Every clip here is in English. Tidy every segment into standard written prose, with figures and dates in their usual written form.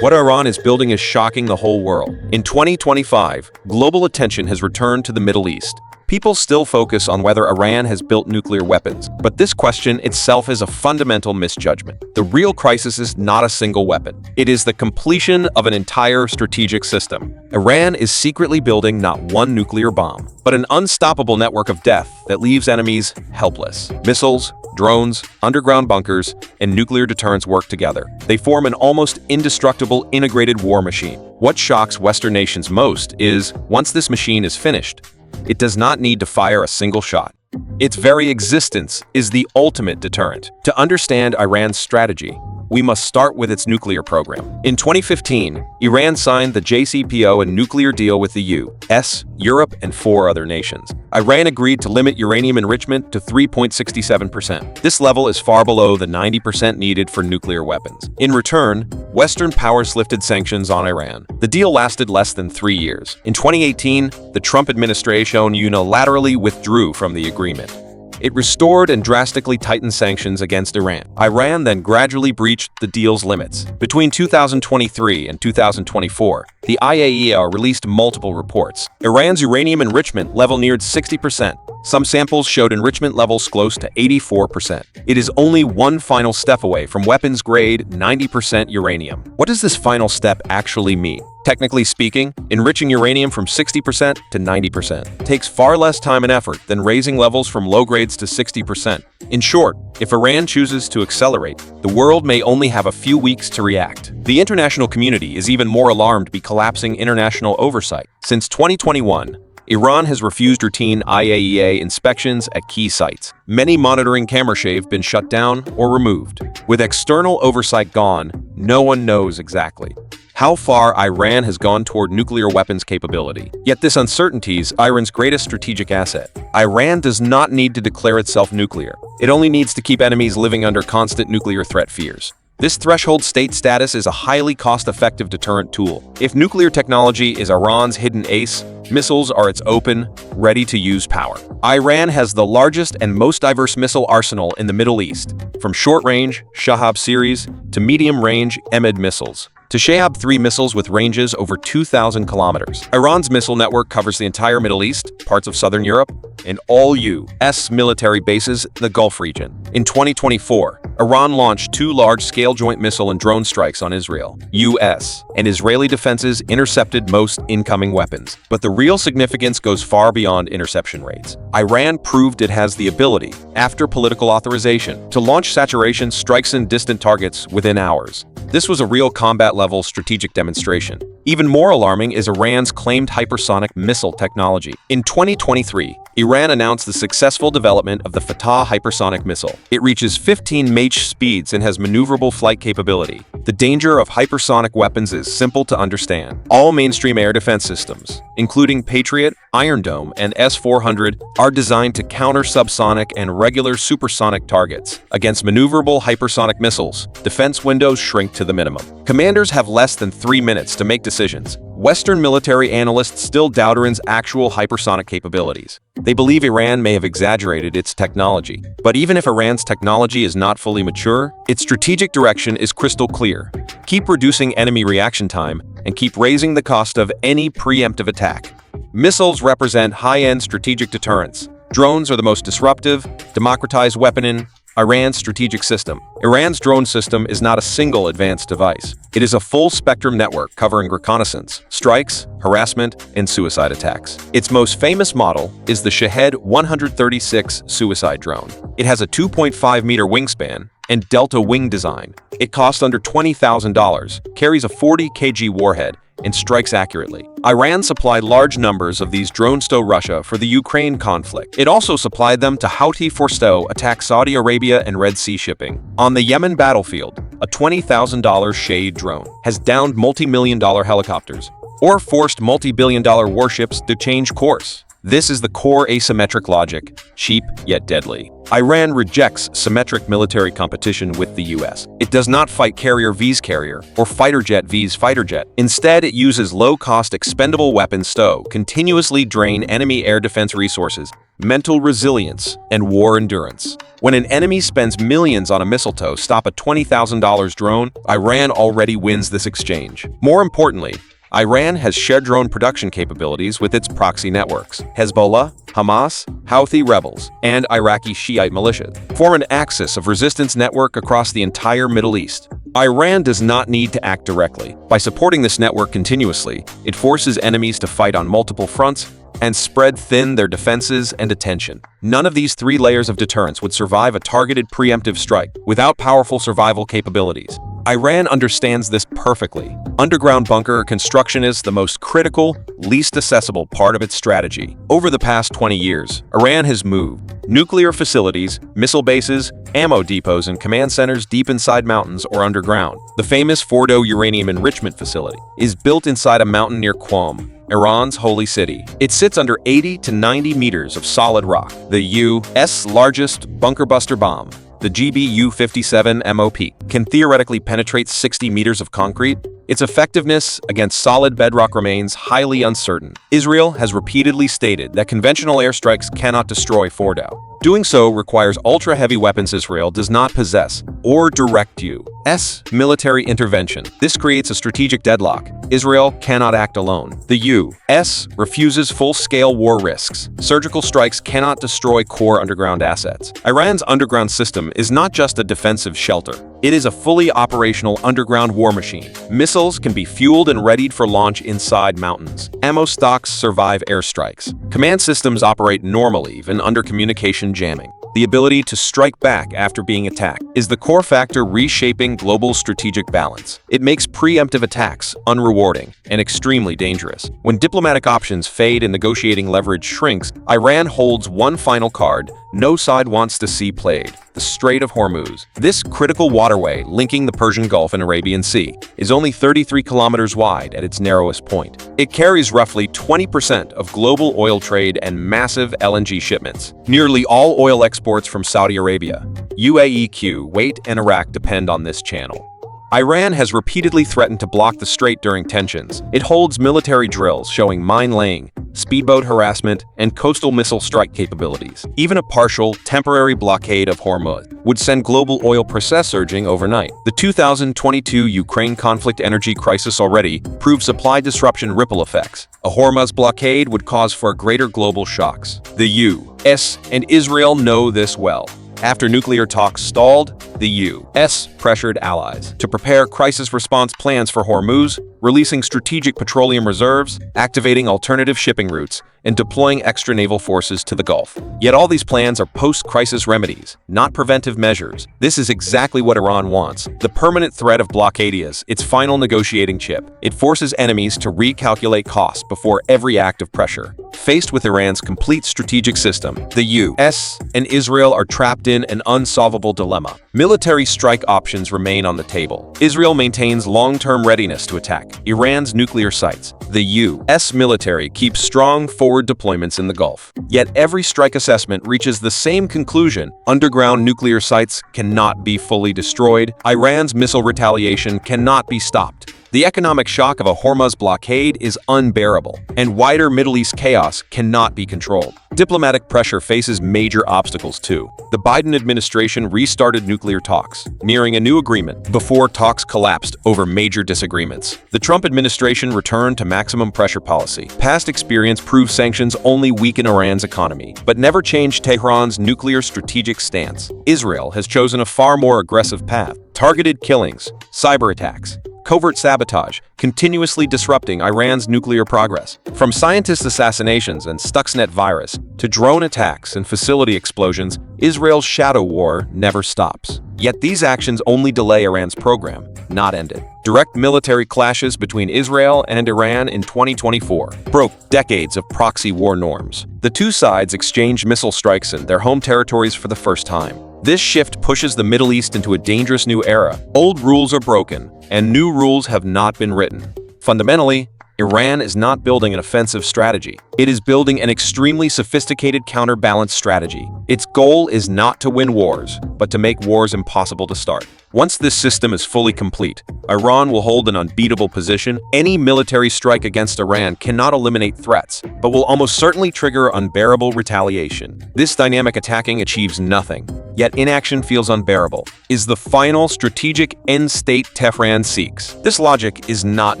What Iran is building is shocking the whole world. In 2025, global attention has returned to the Middle East. People still focus on whether Iran has built nuclear weapons, but this question itself is a fundamental misjudgment. The real crisis is not a single weapon. It is the completion of an entire strategic system. Iran is secretly building not one nuclear bomb, but an unstoppable network of death that leaves enemies helpless. Missiles, drones, underground bunkers, and nuclear deterrence work together. They form an almost indestructible integrated war machine. What shocks Western nations most is, once this machine is finished, it does not need to fire a single shot. Its very existence is the ultimate deterrent. To understand Iran's strategy, we must start with its nuclear program. In 2015, Iran signed the JCPOA, a nuclear deal with the US, Europe, and 4 other nations. Iran agreed to limit uranium enrichment to 3.67%. This level is far below the 90% needed for nuclear weapons. In return, Western powers lifted sanctions on Iran. The deal lasted less than 3 years. In 2018, the Trump administration unilaterally withdrew from the agreement. It restored and drastically tightened sanctions against Iran. Iran then gradually breached the deal's limits. Between 2023 and 2024, the IAEA released multiple reports. Iran's uranium enrichment level neared 60%. Some samples showed enrichment levels close to 84%. It is only one final step away from weapons-grade 90% uranium. What does this final step actually mean? Technically speaking, enriching uranium from 60% to 90% takes far less time and effort than raising levels from low grades to 60%. In short, if Iran chooses to accelerate, the world may only have a few weeks to react. The international community is even more alarmed by collapsing international oversight. Since 2021, Iran has refused routine IAEA inspections at key sites. Many monitoring cameras have been shut down or removed. With external oversight gone, no one knows exactly how far Iran has gone toward nuclear weapons capability. Yet this uncertainty is Iran's greatest strategic asset. Iran does not need to declare itself nuclear. It only needs to keep enemies living under constant nuclear threat fears. This threshold state status is a highly cost-effective deterrent tool. If nuclear technology is Iran's hidden ace, missiles are its open, ready-to-use power. Iran has the largest and most diverse missile arsenal in the Middle East, from short-range Shahab series to medium-range Emad missiles to Shahab 3 missiles with ranges over 2,000 kilometers. Iran's missile network covers the entire Middle East, parts of Southern Europe, and all U.S. military bases in the Gulf region. In 2024, Iran launched 2 large-scale joint missile and drone strikes on Israel. U.S. and Israeli defenses intercepted most incoming weapons. But the real significance goes far beyond interception rates. Iran proved it has the ability, after political authorization, to launch saturation strikes in distant targets within hours. This was a real combat-level strategic demonstration. Even more alarming is Iran's claimed hypersonic missile technology. In 2023, Iran announced the successful development of the Fateh hypersonic missile. It reaches 15 Mach speeds and has maneuverable flight capability. The danger of hypersonic weapons is simple to understand. All mainstream air defense systems, including Patriot, Iron Dome, and S-400, are designed to counter subsonic and regular supersonic targets. Against maneuverable hypersonic missiles, defense windows shrink to the minimum. Commanders have less than 3 minutes to make decisions. Western military analysts still doubt Iran's actual hypersonic capabilities. They believe Iran may have exaggerated its technology. But even if Iran's technology is not fully mature, its strategic direction is crystal clear. Keep reducing enemy reaction time and keep raising the cost of any preemptive attack. Missiles represent high-end strategic deterrence. Drones are the most disruptive, democratized weapon in Iran's strategic system. Iran's drone system is not a single advanced device. It is a full-spectrum network covering reconnaissance, strikes, harassment, and suicide attacks. Its most famous model is the Shahed 136 suicide drone. It has a 2.5-meter wingspan and delta wing design. It costs under $20,000, carries a 40 kg warhead, and strikes accurately. Iran supplied large numbers of these drones to Russia for the Ukraine conflict. It also supplied them to Houthi forces to attack Saudi Arabia and Red Sea shipping. On the Yemen battlefield, a $20,000 Shade drone has downed multi-million-dollar helicopters or forced multi-billion-dollar warships to change course. This is the core asymmetric logic, cheap yet deadly. Iran rejects symmetric military competition with the US. It does not fight carrier vs carrier or fighter jet vs fighter jet. Instead, it uses low-cost expendable weapons to continuously drain enemy air defense resources mental resilience, and war endurance. When an enemy spends millions on a missile to stop a $20,000 drone, Iran already wins this exchange. More importantly, Iran has shared drone production capabilities with its proxy networks. Hezbollah, Hamas, Houthi rebels, and Iraqi Shiite militias form an axis of resistance network across the entire Middle East. Iran does not need to act directly. By supporting this network continuously, it forces enemies to fight on multiple fronts and spread thin their defenses and attention. None of these three layers of deterrence would survive a targeted preemptive strike without powerful survival capabilities. Iran understands this perfectly. Underground bunker construction is the most critical, least accessible part of its strategy. Over the past 20 years, Iran has moved nuclear facilities, missile bases, ammo depots, and command centers deep inside mountains or underground. The famous Fordo uranium enrichment facility is built inside a mountain near Qom, Iran's holy city. It sits under 80 to 90 meters of solid rock. The U.S. largest bunker buster bomb, the GBU-57 MOP, can theoretically penetrate 60 meters of concrete. Its effectiveness against solid bedrock remains highly uncertain. Israel has repeatedly stated that conventional airstrikes cannot destroy Fordo. Doing so requires ultra-heavy weapons Israel does not possess, or direct U.S. military intervention. This creates a strategic deadlock. Israel cannot act alone. The U.S. refuses full-scale war risks. Surgical strikes cannot destroy core underground assets. Iran's underground system is not just a defensive shelter. It is a fully operational underground war machine. Missiles can be fueled and readied for launch inside mountains. Ammo stocks survive airstrikes. Command systems operate normally even under communication jamming. The ability to strike back after being attacked is the core factor reshaping global strategic balance. It makes preemptive attacks unrewarding and extremely dangerous. When diplomatic options fade and negotiating leverage shrinks, Iran holds one final card no side wants to see played: the Strait of Hormuz. This critical waterway linking the Persian Gulf and Arabian Sea is only 33 kilometers wide at its narrowest point. It carries roughly 20% of global oil trade and massive LNG shipments. Nearly all oil exports from Saudi Arabia, UAE, Kuwait, and Iraq depend on this channel. Iran has repeatedly threatened to block the strait during tensions. It holds military drills showing mine-laying, speedboat harassment, and coastal missile strike capabilities. Even a partial, temporary blockade of Hormuz would send global oil prices surging overnight. The 2022 Ukraine conflict energy crisis already proved supply disruption ripple effects. A Hormuz blockade would cause far greater global shocks. The U.S. and Israel know this well. After nuclear talks stalled, the U.S. pressured allies to prepare crisis response plans for Hormuz, releasing strategic petroleum reserves, activating alternative shipping routes, and deploying extra naval forces to the Gulf. Yet all these plans are post-crisis remedies, not preventive measures. This is exactly what Iran wants. The permanent threat of blockade is its final negotiating chip. It forces enemies to recalculate costs before every act of pressure. Faced with Iran's complete strategic system, the U.S. and Israel are trapped in an unsolvable dilemma. Military strike options remain on the table. Israel maintains long-term readiness to attack Iran's nuclear sites. The U.S. military keeps strong forward deployments in the Gulf. Yet every strike assessment reaches the same conclusion: underground nuclear sites cannot be fully destroyed. Iran's missile retaliation cannot be stopped. The economic shock of a Hormuz blockade is unbearable, and wider Middle East chaos cannot be controlled. Diplomatic pressure faces major obstacles too. The Biden administration restarted nuclear talks, nearing a new agreement before talks collapsed over major disagreements. The Trump administration returned to maximum pressure policy. Past experience proves sanctions only weaken Iran's economy, but never changed Tehran's nuclear strategic stance. Israel has chosen a far more aggressive path: targeted killings, cyber attacks, covert sabotage, continuously disrupting Iran's nuclear progress. From scientist assassinations and Stuxnet virus to drone attacks and facility explosions, Israel's shadow war never stops. Yet these actions only delay Iran's program, not end it. Direct military clashes between Israel and Iran in 2024 broke decades of proxy war norms. The two sides exchanged missile strikes in their home territories for the first time. This shift pushes the Middle East into a dangerous new era. Old rules are broken, and new rules have not been written. Fundamentally, Iran is not building an offensive strategy. It is building an extremely sophisticated counterbalance strategy. Its goal is not to win wars, but to make wars impossible to start. Once this system is fully complete, Iran will hold an unbeatable position. Any military strike against Iran cannot eliminate threats, but will almost certainly trigger unbearable retaliation. This dynamic attacking achieves nothing, yet inaction feels unbearable, is the final strategic end state Tehran seeks. This logic is not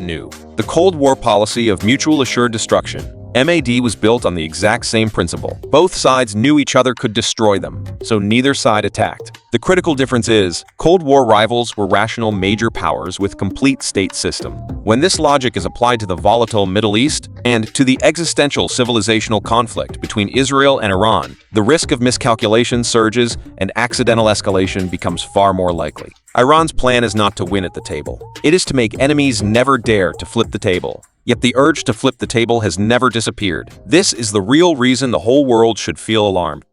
new. The Cold War policy of mutual assured destruction, MAD, was built on the exact same principle. Both sides knew each other could destroy them, so neither side attacked. The critical difference is, Cold War rivals were rational major powers with complete state system. When this logic is applied to the volatile Middle East and to the existential civilizational conflict between Israel and Iran, the risk of miscalculation surges and accidental escalation becomes far more likely. Iran's plan is not to win at the table. It is to make enemies never dare to flip the table. Yet the urge to flip the table has never disappeared. This is the real reason the whole world should feel alarmed.